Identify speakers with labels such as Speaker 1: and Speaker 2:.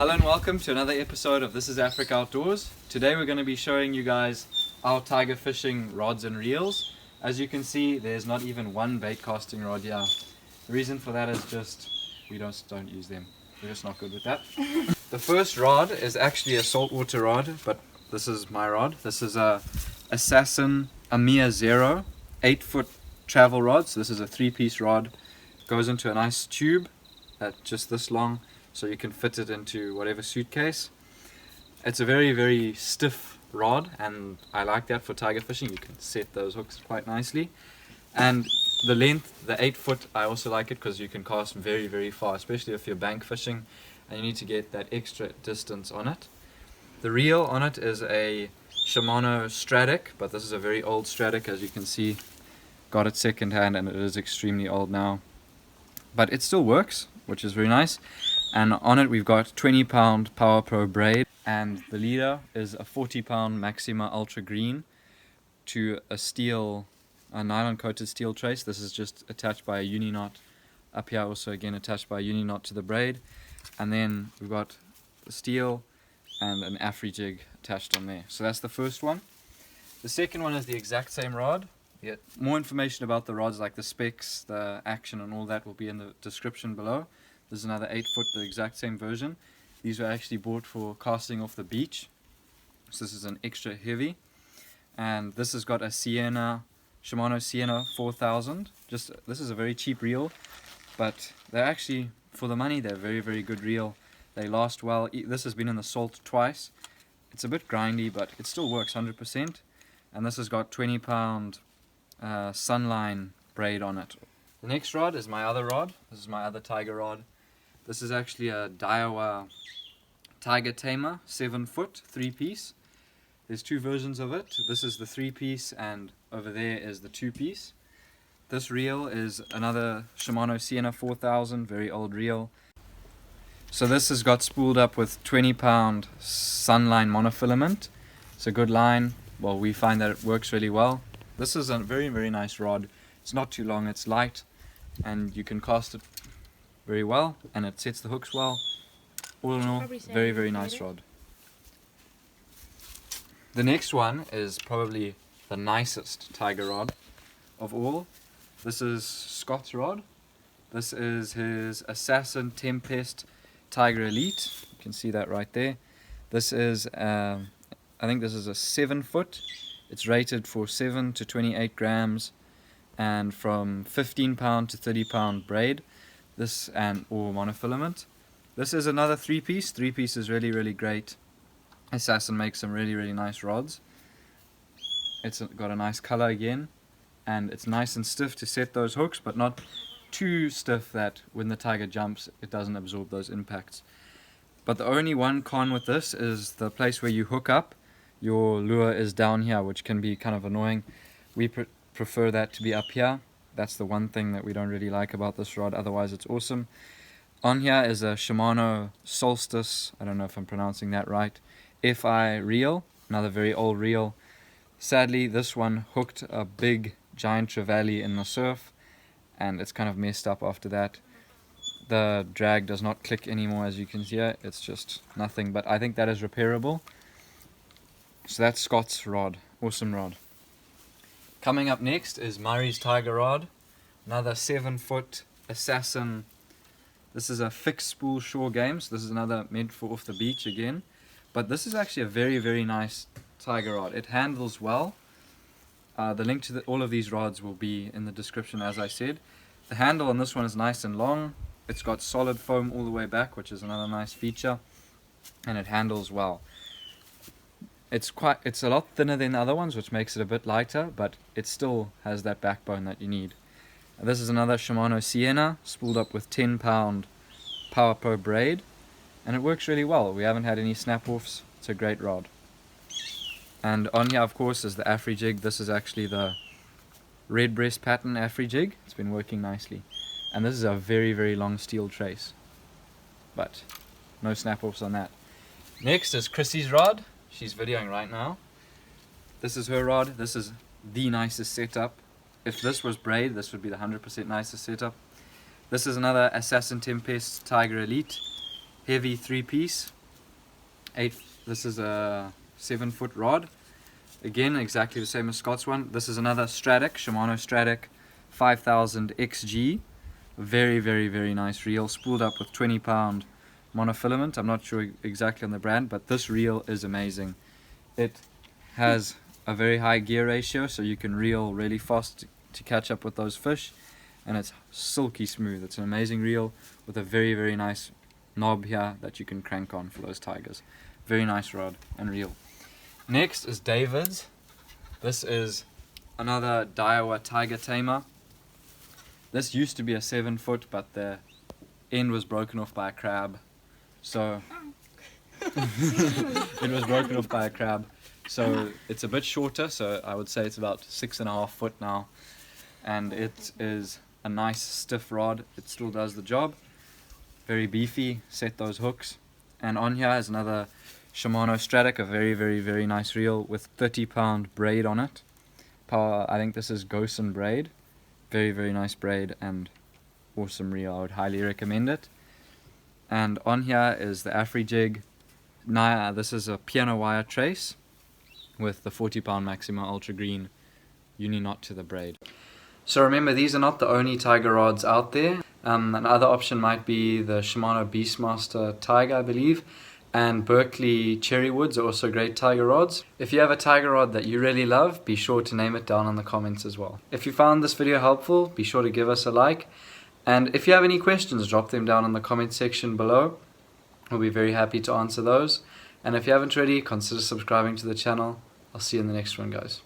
Speaker 1: Hello and welcome to another episode of This is Africa Outdoors. Today we're going to be showing you guys our tiger fishing rods and reels. As you can see, there's not even one bait casting rod here. The reason for that is just we don't use them. We're just not good with that. The first rod is actually a saltwater rod, but this is my rod. This is a Assasin Amia Zero 8-foot travel rod. So this is a 3-piece rod. Goes into a nice tube at just this long, so you can fit it into whatever suitcase. It's a very stiff rod, and I like that for tiger fishing. You can set those hooks quite nicely. And the length, the 8-foot, I also like it because you can cast very far, especially if you're bank fishing and you need to get that extra distance on it. The reel on it is a Shimano Stratic, but this is a very old Stratic, as you can see. Got it second hand and it is extremely old now, but it still works, which is very nice. And on it we've got 20-pound Power Pro braid, and the leader is a 40-pound Maxima Ultra Green to a nylon coated steel trace. This is just attached by a uni knot. Up here also again attached by a uni knot to the braid. And then we've got the steel and an Afri jig attached on there. So that's the first one. The second one is the exact same rod. You get more information about the rods, like the specs, the action and all that, will be in the description below. This is another 8-foot, the exact same version. These were actually bought for casting off the beach. So this is an extra heavy. And this has got a Shimano Sienna 4000. This is a very cheap reel, but they're actually, for the money, they're very good reel. They last well. This has been in the salt twice. It's a bit grindy, but it still works 100%. And this has got 20-pound Sunline braid on it. The next rod is my other rod. This is my other tiger rod. This is actually a Daiwa Tiger Tamer 7-foot 3-piece. There's two versions of it. This is the 3-piece and over there is the 2-piece. This reel is another Shimano Sienna 4000, very old reel. So this has got spooled up with 20-pound Sunline monofilament. It's a good line. Well, we find that it works really well. This is a very nice rod. It's not too long, it's light, and you can cast it very well, and it sets the hooks well. All in all, very nice rod. The next one is probably the nicest tiger rod of all. This is Scott's rod. This is his Assasin Tempest Tiger Elite. You can see that right there. This is, I think this is a 7-foot. It's rated for 7 to 28 grams and from 15-pound to 30-pound braid. Or monofilament. This is another 3-piece. 3-piece is really great. Assasin makes some really nice rods. It's got a nice color again, and it's nice and stiff to set those hooks, but not too stiff that when the tiger jumps it doesn't absorb those impacts. But the only one con with this is the place where you hook up. Your lure is down here, which can be kind of annoying. We prefer that to be up here. That's the one thing that we don't really like about this rod, otherwise it's awesome. On here is a Shimano Solstice, I don't know if I'm pronouncing that right, FI reel, another very old reel. Sadly, this one hooked a big giant trevally in the surf, and it's kind of messed up after that. The drag does not click anymore, as you can see here. It's just nothing, but I think that is repairable. So that's Scott's rod, awesome rod. Coming up next is Murrys Tiger Rod, another 7-foot Assasin. This is a fixed spool shore game, so this is another meant for off the beach again. But this is actually a very nice tiger rod. It handles well. The link to all of these rods will be in the description, as I said. The handle on this one is nice and long. It's got solid foam all the way back, which is another nice feature, and it handles well. It's a lot thinner than the other ones, which makes it a bit lighter, but it still has that backbone that you need. This is another Shimano Sienna, spooled up with 10-pound Power Pro braid, and it works really well. We haven't had any snap-offs. It's a great rod. And on here, of course, is the Afri jig. This is actually the red breast pattern Afri jig. It's been working nicely. And this is a very long steel trace, but no snap-offs on that. Next is Chrissy's rod. She's videoing right now. This is her rod. This is the nicest setup. If this was braid, this would be the 100% nicest setup. This is another Assasin Tempest Tiger Elite heavy 3-piece. This is a 7-foot rod. Again, exactly the same as Scott's one. This is another Stratic, Shimano Stratic 5000 XG. Very, very, very nice reel, spooled up with 20-pound monofilament. I'm not sure exactly on the brand, but this reel is amazing. It has a very high gear ratio, so you can reel really fast to catch up with those fish, and it's silky smooth. It's an amazing reel with a very, very nice knob here that you can crank on for those tigers. Very nice rod and reel. Next is David's. This is another Daiwa Tiger Tamer. This used to be a 7-foot, but the end was broken off by a crab. So it was broken off by a crab. So it's a bit shorter, so I would say it's about 6.5 foot now. And it is a nice stiff rod. It still does the job. Very beefy, set those hooks. And on here is another Shimano Stratic, a very, very, very nice reel with 30-pound braid on it. I think this is Gosen braid. Very, very nice braid and awesome reel. I would highly recommend it. And on here is the AfriJig. This is a piano wire trace with the 40-pound Maxima Ultra Green uni knot to the braid. So remember, these are not the only tiger rods out there. Another option might be the Shimano Beastmaster Tiger, I believe, and Berkeley Cherrywoods are also great tiger rods. If you have a tiger rod that you really love, be sure to name it down in the comments as well. If you found this video helpful, be sure to give us a like. And if you have any questions, drop them down in the comment section below. We'll be very happy to answer those. And if you haven't already, consider subscribing to the channel. I'll see you in the next one, guys.